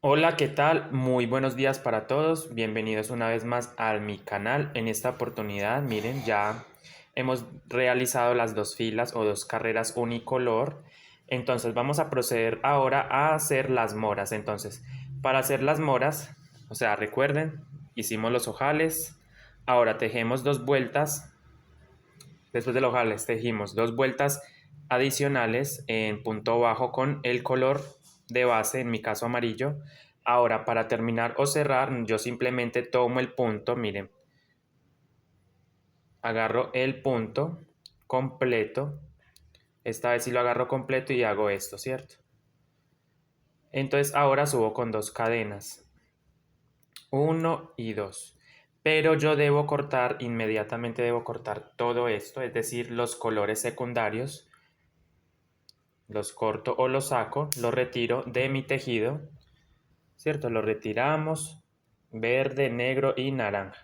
Hola, ¿qué tal? Muy buenos días para todos. Bienvenidos una vez más a mi canal. En esta oportunidad, miren, ya hemos realizado las dos filas o dos carreras unicolor. Entonces vamos a proceder ahora a hacer las moras. Entonces, para hacer las moras, o sea, recuerden, hicimos los ojales. Ahora tejemos dos vueltas. Después de los ojales, tejimos dos vueltas adicionales en punto bajo con el color de base, en mi caso amarillo. Ahora, para terminar o cerrar, yo simplemente tomo el punto, miren, agarro el punto completo. Esta vez sí lo agarro completo y hago esto, ¿cierto? Entonces ahora subo con dos cadenas, 1 y 2. Pero yo debo cortar, inmediatamente debo cortar todo esto, es decir, los colores secundarios. Los corto o los saco, los retiro de mi tejido, ¿cierto? Los retiramos, verde, negro y naranja.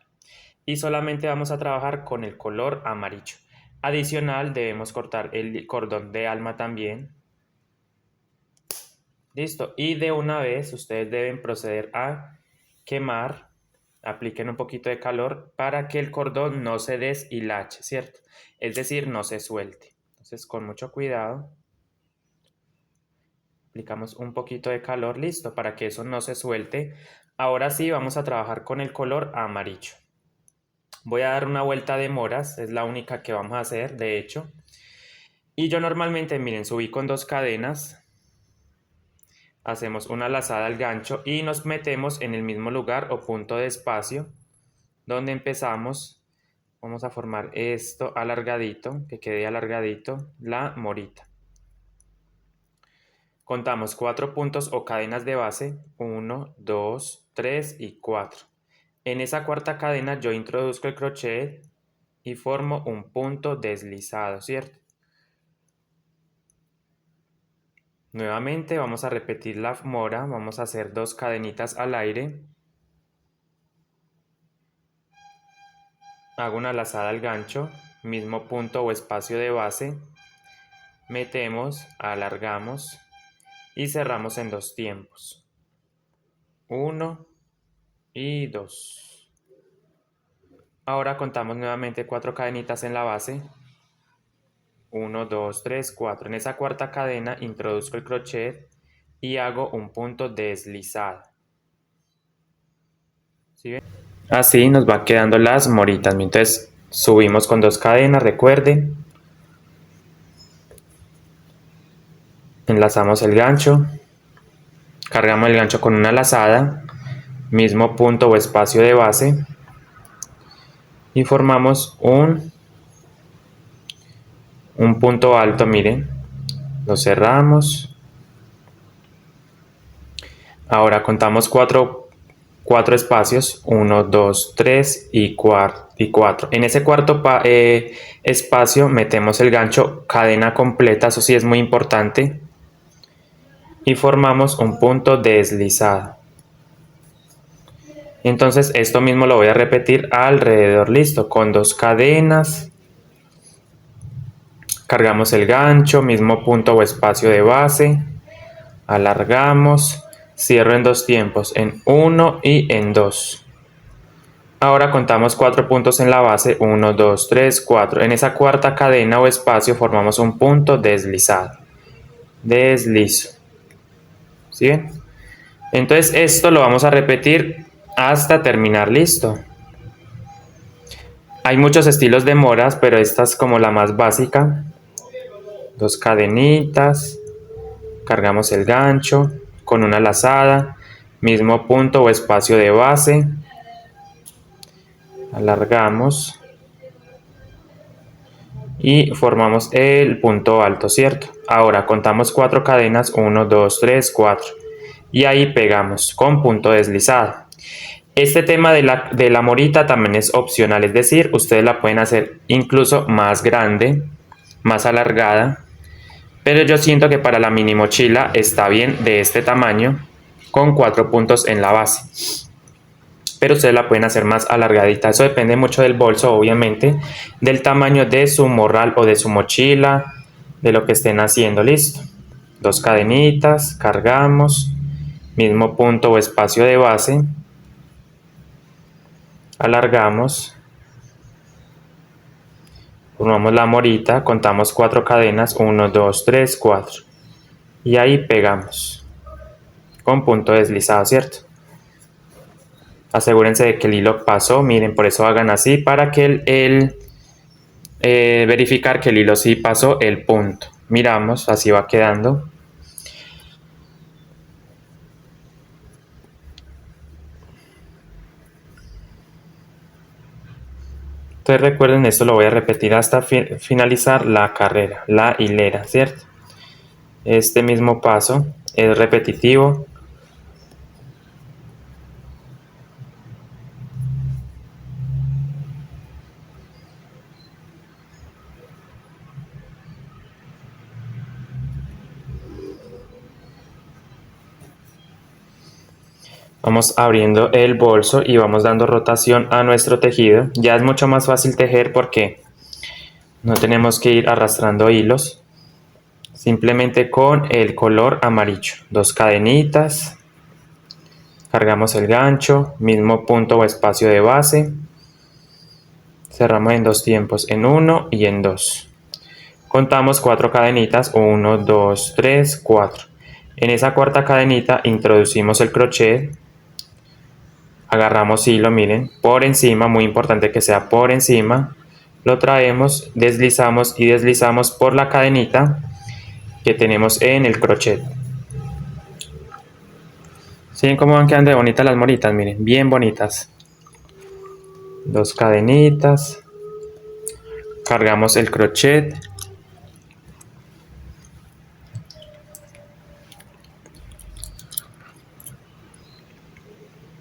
Y solamente vamos a trabajar con el color amarillo. Adicional, debemos cortar el cordón de alma también. Listo. Y de una vez, ustedes deben proceder a quemar. Apliquen un poquito de calor para que el cordón no se deshilache, ¿cierto? Es decir, no se suelte. Entonces, con mucho cuidado. Aplicamos un poquito de calor, listo, para que eso no se suelte. Ahora sí vamos a trabajar con el color amarillo. Voy a dar una vuelta de moras, es la única que vamos a hacer, de hecho. Y yo normalmente, miren, subí con dos cadenas. Hacemos una lazada al gancho y nos metemos en el mismo lugar o punto de espacio donde empezamos. Vamos a formar esto alargadito, que quede alargadito, la morita. Contamos 4 puntos o cadenas de base, 1, 2, 3 y 4. En esa cuarta cadena yo introduzco el crochet y formo un punto deslizado, ¿cierto? Nuevamente vamos a repetir la mora, vamos a hacer 2 cadenitas al aire. Hago una lazada al gancho, mismo punto o espacio de base. Metemos, alargamos y cerramos en 2 tiempos. 1 y 2. Ahora contamos nuevamente 4 cadenitas en la base. 1, 2, 3, 4. En esa cuarta cadena introduzco el crochet y hago un punto deslizado. ¿Sí ven? Así nos van quedando las moritas. Entonces subimos con 2 cadenas, recuerden. Enlazamos el gancho. Cargamos el gancho con una lazada. Mismo punto o espacio de base. Y formamos un punto alto, miren. Lo cerramos. Ahora contamos 4 espacios, 1, 2, 3 y 4. En ese cuarto espacio metemos el gancho cadena completa, eso sí es muy importante, y formamos un punto deslizado. Entonces esto mismo lo voy a repetir alrededor, listo, con 2 cadenas, cargamos el gancho, mismo punto o espacio de base, alargamos, cierro en 2 tiempos, en 1 y en 2. Ahora contamos 4 puntos en la base, 1, 2, 3, 4. En esa cuarta cadena o espacio formamos un punto deslizado. Deslizo. ¿Sí ven? Entonces esto lo vamos a repetir hasta terminar, listo. Hay muchos estilos de moras, pero esta es como la más básica. 2 cadenitas, cargamos el gancho con una lazada, mismo punto o espacio de base, alargamos y formamos el punto alto, ¿cierto? Ahora contamos 4 cadenas, 1, 2, 3, 4 y ahí pegamos con punto deslizado. Este tema de la morita también es opcional, es decir, ustedes la pueden hacer incluso más grande, más alargada, pero yo siento que para la mini mochila está bien de este tamaño con 4 puntos en la base. Pero ustedes la pueden hacer más alargadita. Eso depende mucho del bolso, obviamente, del tamaño de su morral o de su mochila, de lo que estén haciendo. Listo. 2 cadenitas, cargamos mismo punto o espacio de base, alargamos, formamos la morita, contamos 4 cadenas, 1, 2, 3, 4, y ahí pegamos con punto deslizado, ¿cierto? Asegúrense de que el hilo pasó, miren, por eso hagan así, para que verificar que el hilo sí pasó el punto. Miramos, así va quedando. Entonces recuerden, esto lo voy a repetir hasta finalizar la carrera, la hilera, ¿cierto? Este mismo paso es repetitivo. Vamos abriendo el bolso y vamos dando rotación a nuestro tejido. Ya es mucho más fácil tejer porque no tenemos que ir arrastrando hilos. Simplemente con el color amarillo. 2 cadenitas. Cargamos el gancho, mismo punto o espacio de base. Cerramos en 2 tiempos, en 1 y en 2. Contamos 4 cadenitas, 1, 2, 3, 4. En esa cuarta cadenita introducimos el crochet. Agarramos hilo, miren, por encima, muy importante que sea por encima. Lo traemos, deslizamos y deslizamos por la cadenita que tenemos en el crochet. ¿Sí? ¿Cómo van quedando de bonitas las moritas? Miren, bien bonitas. 2 cadenitas. Cargamos el crochet.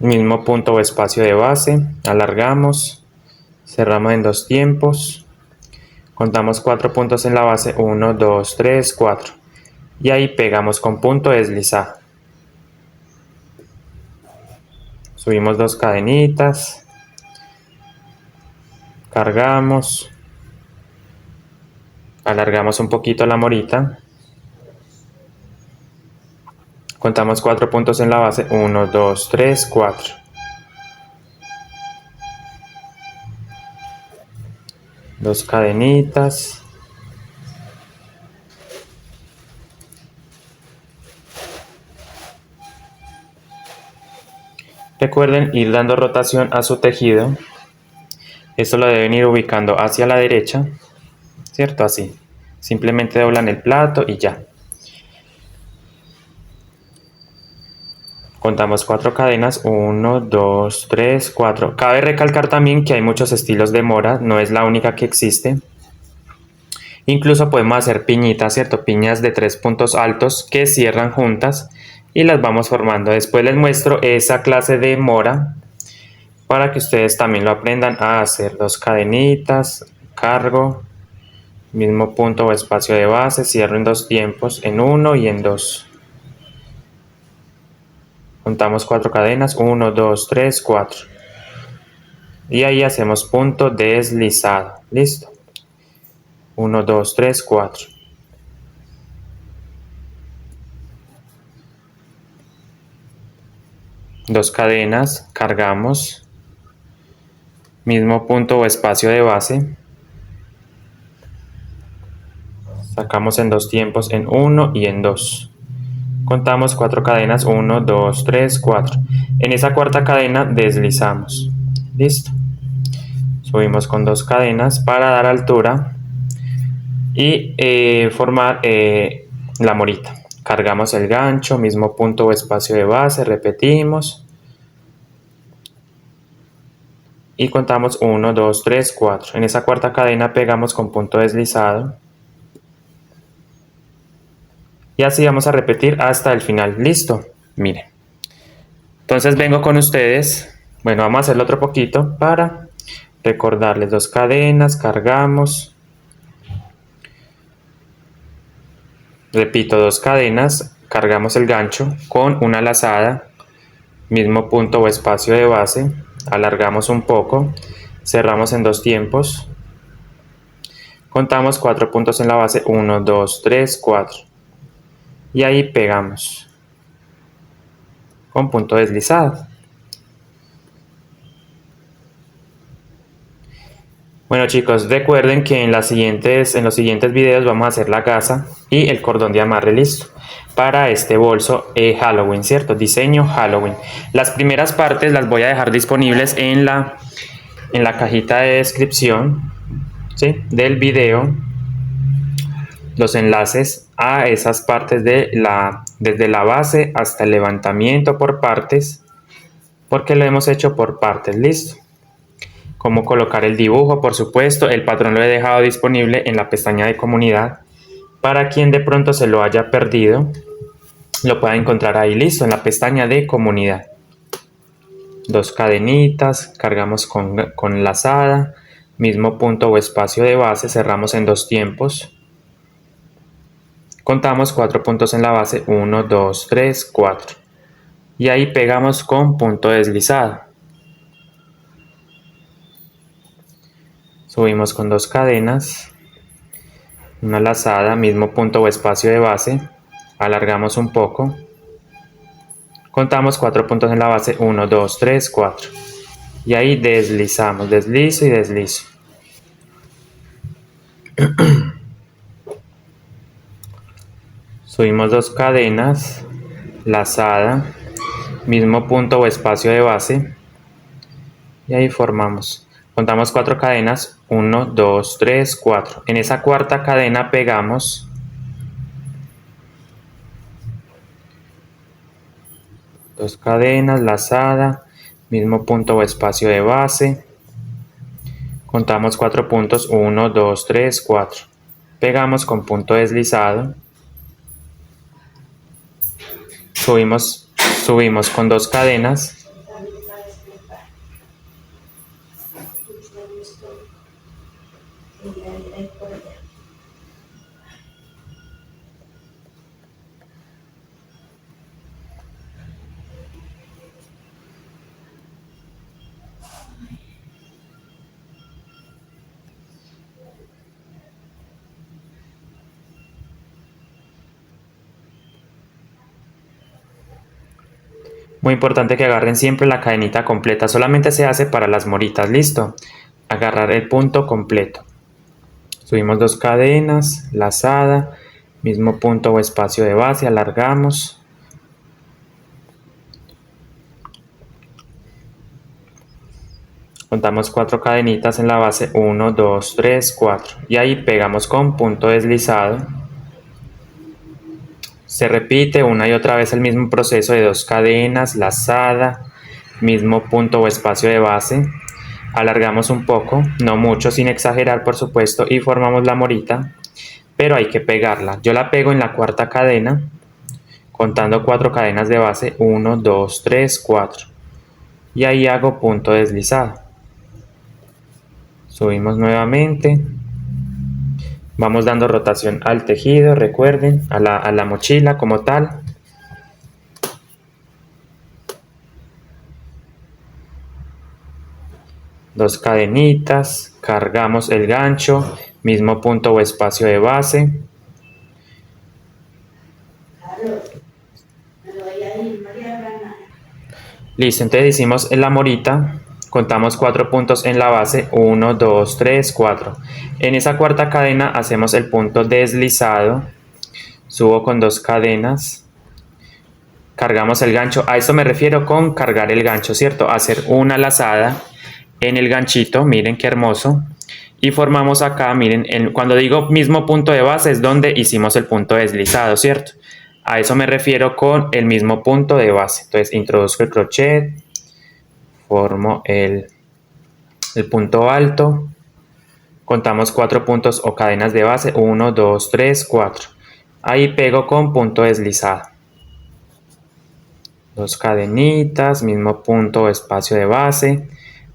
Mismo punto o espacio de base. Alargamos. Cerramos en 2 tiempos. Contamos 4 puntos en la base. 1, 2, 3, 4. Y ahí pegamos con punto deslizado. Subimos 2 cadenitas. Cargamos. Alargamos un poquito la morita. Contamos 4 puntos en la base. 1, 2, 3, 4. Dos cadenitas. Recuerden ir dando rotación a su tejido. Esto lo deben ir ubicando hacia la derecha, ¿cierto? Así. Simplemente doblan el plato y ya. Contamos 4 cadenas, 1, 2, 3, 4. Cabe recalcar también que hay muchos estilos de mora, no es la única que existe. Incluso podemos hacer piñitas, ¿cierto? Piñas de 3 puntos altos que cierran juntas y las vamos formando. Después les muestro esa clase de mora para que ustedes también lo aprendan a hacer. 2 cadenitas, cargo, mismo punto o espacio de base, cierro en 2 tiempos, en 1 y en 2. Contamos 4 cadenas, 1, 2, 3, 4. Y ahí hacemos punto deslizado. Listo. 1, 2, 3, 4. Dos cadenas, cargamos. Mismo punto o espacio de base. Sacamos en 2 tiempos, en 1 y en 2. Contamos 4 cadenas, 1, 2, 3, 4. En esa cuarta cadena deslizamos. Listo. Subimos con 2 cadenas para dar altura y formar la morita. Cargamos el gancho, mismo punto o espacio de base, repetimos. Y contamos 1, 2, 3, 4. En esa cuarta cadena pegamos con punto deslizado. Y así vamos a repetir hasta el final. Listo. Miren. Entonces vengo con ustedes. Bueno, vamos a hacerlo otro poquito para recordarles. 2 cadenas, cargamos. Repito, 2 cadenas, cargamos el gancho con una lazada. Mismo punto o espacio de base. Alargamos un poco. Cerramos en 2 tiempos. Contamos 4 puntos en la base. 1, 2, 3, 4. Y ahí pegamos. con punto deslizado. Bueno chicos, recuerden que en los siguientes videos vamos a hacer la gasa y el cordón de amarre listo para este bolso Halloween, ¿cierto? Diseño Halloween. Las primeras partes las voy a dejar disponibles en la cajita de descripción, ¿sí?, del video, los enlaces a esas partes desde la base hasta el levantamiento por partes, porque lo hemos hecho por partes, listo. Cómo colocar el dibujo, por supuesto, el patrón lo he dejado disponible en la pestaña de comunidad para quien de pronto se lo haya perdido, lo pueda encontrar ahí listo en la pestaña de comunidad. 2 cadenitas, cargamos con lazada, mismo punto o espacio de base, cerramos en 2 tiempos, contamos 4 puntos en la base, 1, 2, 3, 4, y ahí pegamos con punto deslizado. Subimos con 2 cadenas, una lazada, mismo punto o espacio de base, alargamos un poco, contamos 4 puntos en la base, 1, 2, 3, 4, y ahí deslizamos, deslizo y deslizo. Subimos 2 cadenas, lazada, mismo punto o espacio de base, y ahí formamos. Contamos 4 cadenas, 1, 2, 3, 4. En esa cuarta cadena pegamos 2 cadenas, lazada, mismo punto o espacio de base. Contamos 4 puntos, 1, 2, 3, 4. Pegamos con punto deslizado. Subimos con 2 cadenas. Muy importante que agarren siempre la cadenita completa, solamente se hace para las moritas, listo. Agarrar el punto completo. Subimos 2 cadenas, lazada, mismo punto o espacio de base, alargamos. Contamos 4 cadenitas en la base, 1, 2, 3, 4. Y ahí pegamos con punto deslizado. Se repite una y otra vez el mismo proceso de 2 cadenas, lazada, mismo punto o espacio de base. Alargamos un poco, no mucho, sin exagerar por supuesto, y formamos la morita, pero hay que pegarla. Yo la pego en la cuarta cadena, contando 4 cadenas de base, 1, 2, 3, 4. Y ahí hago punto deslizado. Subimos nuevamente. Vamos dando rotación al tejido, recuerden, a la mochila como tal. Dos cadenitas, cargamos el gancho, mismo punto o espacio de base. Listo, entonces hicimos la morita, contamos 4 puntos en la base, 1, 2, 3, 4. En esa cuarta cadena hacemos el punto deslizado, subo con 2 cadenas, cargamos el gancho, a eso me refiero con cargar el gancho, ¿cierto? Hacer una lazada en el ganchito, miren qué hermoso, y formamos acá, miren, cuando digo mismo punto de base es donde hicimos el punto deslizado, ¿cierto? A eso me refiero con el mismo punto de base. Entonces introduzco el crochet, formo el punto alto, contamos 4 puntos o cadenas de base, 1, 2, 3, 4. Ahí pego con punto deslizado. 2 cadenitas, mismo punto o espacio de base.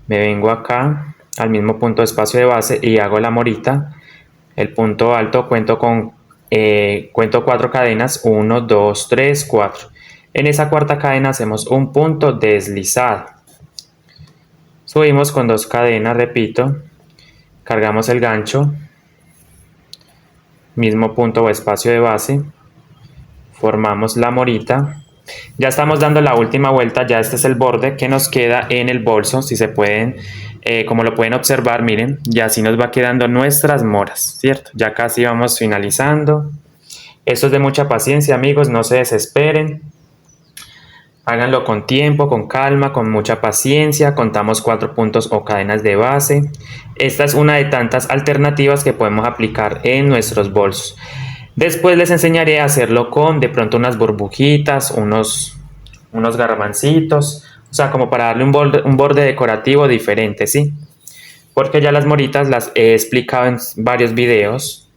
Me vengo acá al mismo punto de espacio de base y hago la morita. El punto alto cuento 4 cadenas, 1, 2, 3, 4. En esa cuarta cadena hacemos un punto deslizado. Subimos con 2 cadenas, repito, cargamos el gancho, mismo punto o espacio de base, formamos la morita, Ya estamos dando la última vuelta, ya este es el borde que nos queda en el bolso, si se pueden, como lo pueden observar, miren, ya así nos va quedando nuestras moras, ¿cierto? Ya casi vamos finalizando. Esto es de mucha paciencia, amigos, no se desesperen. Háganlo con tiempo, con calma, con mucha paciencia. Contamos 4 puntos o cadenas de base. Esta es una de tantas alternativas que podemos aplicar en nuestros bolsos. Después les enseñaré a hacerlo con de pronto unas burbujitas, unos garbancitos, o sea, como para darle un borde decorativo diferente, ¿sí? Porque ya las moritas las he explicado en varios videos.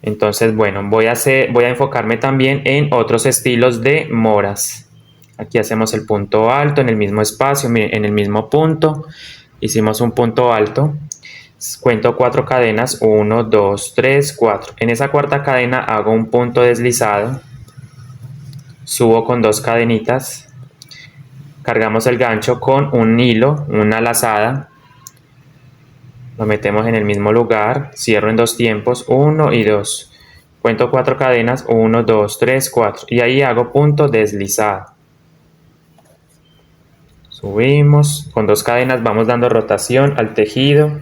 Entonces, bueno, voy a enfocarme también en otros estilos de moras. Aquí hacemos el punto alto en el mismo espacio, en el mismo punto. Hicimos un punto alto. Cuento 4 cadenas, 1, 2, 3, 4. En esa cuarta cadena hago un punto deslizado. Subo con 2 cadenitas. Cargamos el gancho con un hilo, una lazada. Lo metemos en el mismo lugar. Cierro en 2 tiempos, 1 y 2. Cuento 4 cadenas, 1, 2, 3, 4. Y ahí hago punto deslizado. Subimos, con 2 cadenas vamos dando rotación al tejido.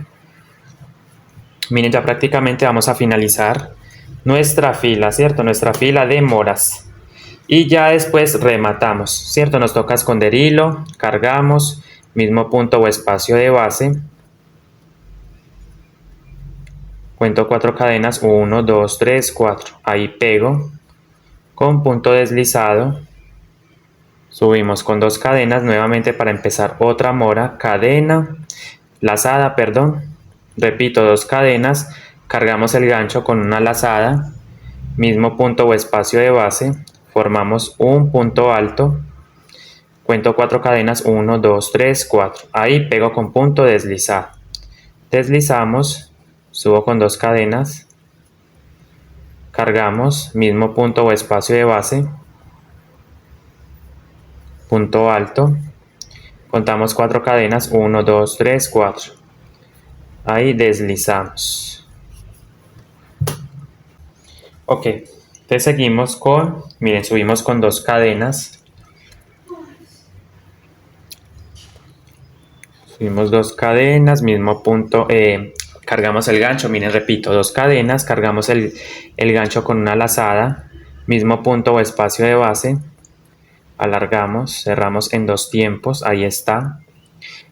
Miren, ya prácticamente vamos a finalizar nuestra fila, ¿cierto? Nuestra fila de moras. Y ya después rematamos, ¿cierto? Nos toca esconder hilo, cargamos, mismo punto o espacio de base. Cuento 4 cadenas, 1, 2, 3, 4. Ahí pego con punto deslizado. Subimos con 2 cadenas nuevamente para empezar otra mora, cadena, lazada, perdón. Repito, 2 cadenas, cargamos el gancho con una lazada, mismo punto o espacio de base, formamos un punto alto, cuento 4 cadenas, 1, 2, 3, 4. Ahí pego con punto deslizado. Deslizamos, subo con 2 cadenas, cargamos, mismo punto o espacio de base, punto alto, contamos 4 cadenas, 1, 2, 3, 4. Ahí deslizamos. Ok, entonces seguimos con, miren, subimos con 2 cadenas. Subimos 2 cadenas, mismo punto, cargamos el gancho, miren, repito, 2 cadenas, cargamos el gancho con una lazada, mismo punto o espacio de base. Alargamos, cerramos en 2 tiempos, ahí está.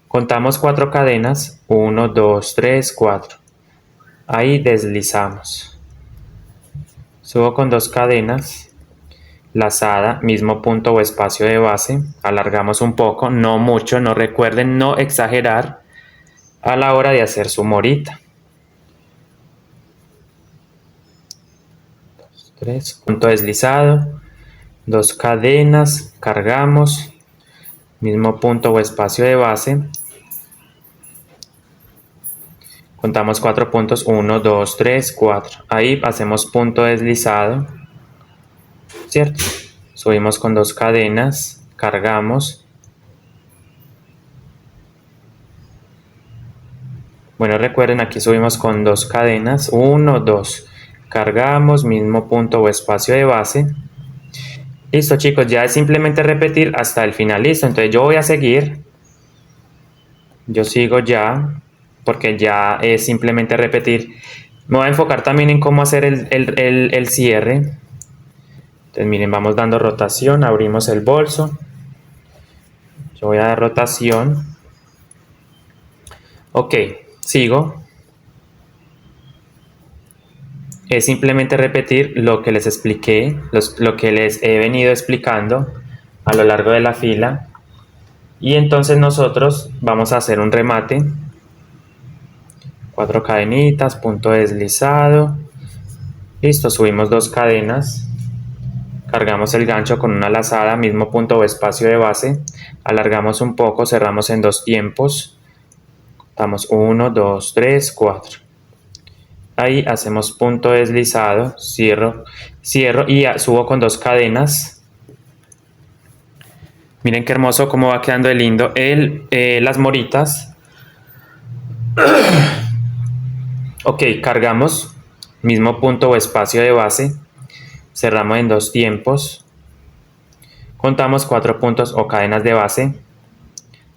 Contamos 4 cadenas, 1, 2, 3, 4. Ahí deslizamos. Subo con 2 cadenas, lazada, mismo punto o espacio de base. Alargamos un poco, no mucho, no recuerden no exagerar a la hora de hacer su morita. 3, punto deslizado, 2 cadenas, cargamos, mismo punto o espacio de base. Contamos 4 puntos, 1, 2, 3, 4. Ahí hacemos punto deslizado, ¿cierto? Subimos con 2 cadenas, cargamos. Bueno, recuerden, aquí subimos con 2 cadenas, 1, 2. Cargamos, mismo punto o espacio de base. Listo, chicos, ya es simplemente repetir hasta el final. Listo, entonces yo voy a seguir. Yo sigo ya, porque ya es simplemente repetir. Me voy a enfocar también en cómo hacer el cierre. Entonces miren, vamos dando rotación, abrimos el bolso. Yo voy a dar rotación. Ok, sigo. Es simplemente repetir lo que les expliqué, lo que les he venido explicando a lo largo de la fila. Y entonces nosotros vamos a hacer un remate. 4 cadenitas, punto deslizado. Listo, subimos 2 cadenas. Cargamos el gancho con una lazada, mismo punto o espacio de base. Alargamos un poco, cerramos en 2 tiempos. Contamos 1, 2, 3, 4. Ahí hacemos punto deslizado, cierro y subo con 2 cadenas. Miren qué hermoso cómo va quedando de lindo las moritas. Ok, cargamos, mismo punto o espacio de base. Cerramos en 2 tiempos. Contamos 4 puntos o cadenas de base.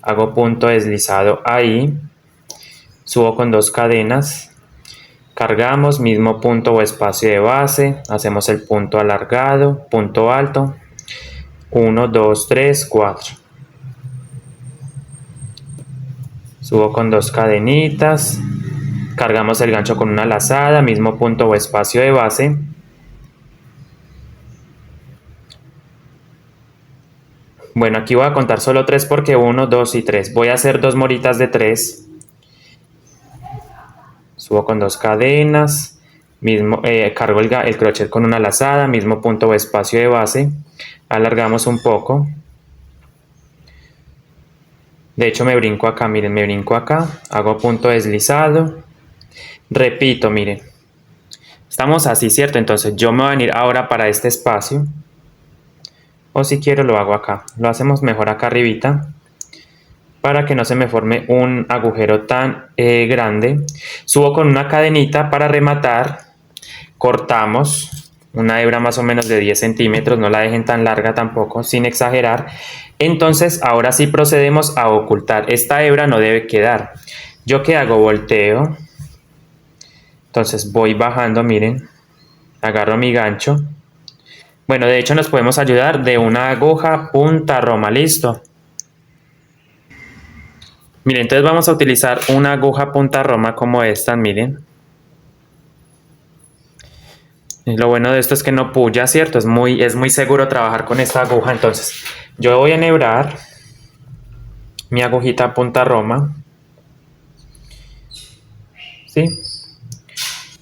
Hago punto deslizado ahí. Subo con 2 cadenas. Cargamos, mismo punto o espacio de base. Hacemos el punto alargado, punto alto. 1, 2, 3, 4. Subo con 2 cadenitas. Cargamos el gancho con una lazada, mismo punto o espacio de base. Bueno, aquí voy a contar solo 3 porque 1, 2 y 3. Voy a hacer 2 moritas de 3. Subo con 2 cadenas. Cargo el crochet con una lazada, mismo punto o espacio de base. Alargamos un poco. De hecho me brinco acá, miren, me brinco acá. Hago punto deslizado. Repito, miren. Estamos así, ¿cierto? Entonces yo me voy a venir ahora para este espacio. O si quiero lo hago acá. Lo hacemos mejor acá arribita, para que no se me forme un agujero tan grande. Subo con una cadenita para rematar. Cortamos una hebra más o menos de 10 centímetros. No la dejen tan larga tampoco, sin exagerar. Entonces ahora sí procedemos a ocultar. Esta hebra no debe quedar. ¿Yo qué hago? Volteo. Entonces voy bajando, miren. Agarro mi gancho. Bueno, de hecho nos podemos ayudar de una aguja punta roma, listo. Miren, entonces vamos a utilizar una aguja punta roma como esta, miren. Y lo bueno de esto es que no puya, ¿cierto? Es muy seguro trabajar con esta aguja. Entonces, yo voy a enhebrar mi agujita punta roma. ¿Sí?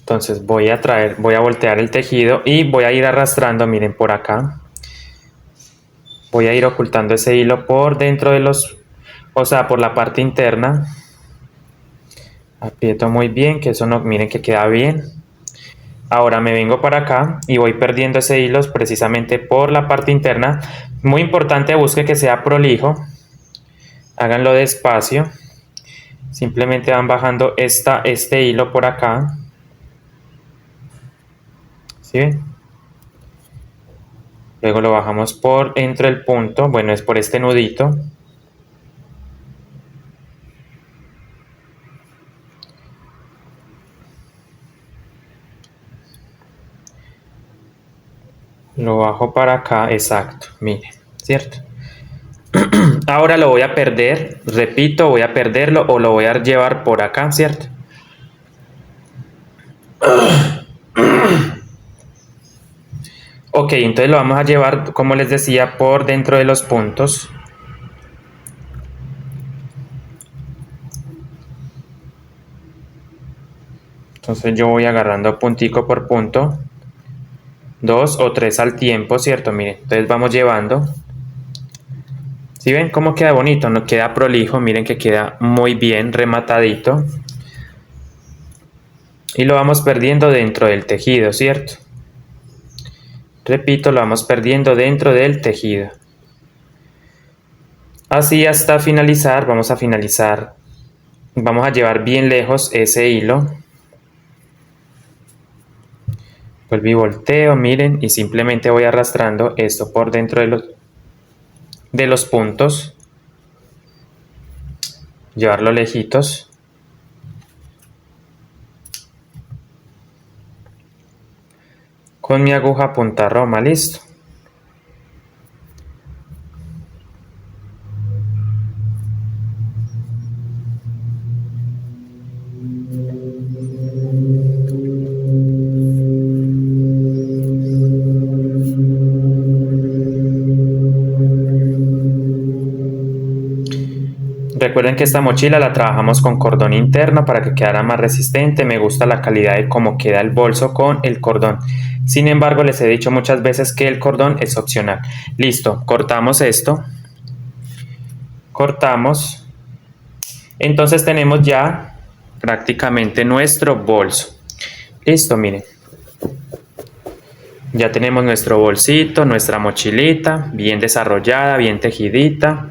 Entonces voy a voltear el tejido y voy a ir arrastrando, miren, por acá. Voy a ir ocultando ese hilo por dentro de por la parte interna. Aprieto muy bien, que eso no, miren que queda bien. Ahora me vengo para acá y voy perdiendo ese hilo precisamente por la parte interna. Muy importante, busque que sea prolijo. Háganlo despacio. Simplemente van bajando este hilo por acá. ¿Sí ven? Luego lo bajamos por dentro del punto. Bueno, es por este nudito. Lo bajo para acá, exacto, miren, ¿cierto? Ahora lo voy a perder, repito, voy a perderlo o lo voy a llevar por acá, ¿cierto? Ok, entonces lo vamos a llevar, como les decía, por dentro de los puntos. Entonces yo voy agarrando puntico por punto. 2 o 3 al tiempo, ¿cierto? Miren, entonces vamos llevando. ¿Sí ven cómo queda bonito? No queda prolijo, miren que queda muy bien rematadito. Y lo vamos perdiendo dentro del tejido, ¿cierto? Repito, lo vamos perdiendo dentro del tejido. Así hasta finalizar, vamos a finalizar. Vamos a llevar bien lejos ese hilo. Vuelvo y volteo, miren, y simplemente voy arrastrando esto por dentro de los puntos. Llevarlo lejitos. Con mi aguja punta roma, listo. Recuerden que esta mochila la trabajamos con cordón interno para que quedara más resistente. Me gusta la calidad de cómo queda el bolso con el cordón. Sin embargo, les he dicho muchas veces que el cordón es opcional. Listo, cortamos esto. Cortamos. Entonces tenemos ya prácticamente nuestro bolso. Listo, miren. Ya tenemos nuestro bolsito, nuestra mochilita, bien desarrollada, bien tejidita.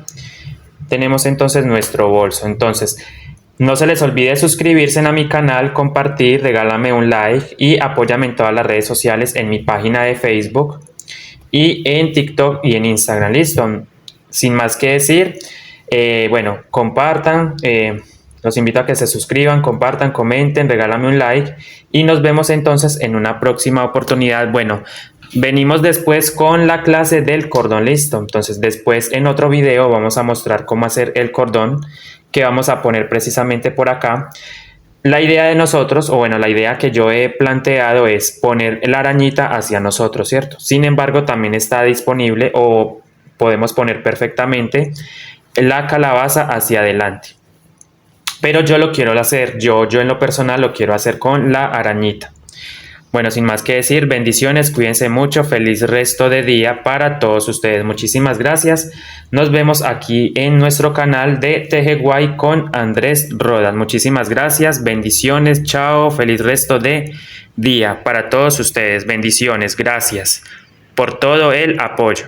Tenemos entonces nuestro bolso. Entonces, no se les olvide suscribirse a mi canal, compartir, regálame un like y apóyame en todas las redes sociales, en mi página de Facebook y en TikTok y en Instagram. Listo. Sin más que decir, bueno, compartan. Los invito a que se suscriban, compartan, comenten, regálame un like y nos vemos entonces en una próxima oportunidad. Bueno, venimos después con la clase del cordón, listo. Entonces después en otro video vamos a mostrar cómo hacer el cordón que vamos a poner precisamente por acá. La idea de nosotros, o bueno, la idea que yo he planteado es poner la arañita hacia nosotros, ¿cierto? Sin embargo, también está disponible o podemos poner perfectamente la calabaza hacia adelante. Pero yo lo quiero hacer, yo en lo personal lo quiero hacer con la arañita. Bueno, sin más que decir, bendiciones, cuídense mucho, feliz resto de día para todos ustedes. Muchísimas gracias. Nos vemos aquí en nuestro canal de Teje Guay con Andrés Rodas. Muchísimas gracias, bendiciones, chao, feliz resto de día para todos ustedes. Bendiciones, gracias por todo el apoyo.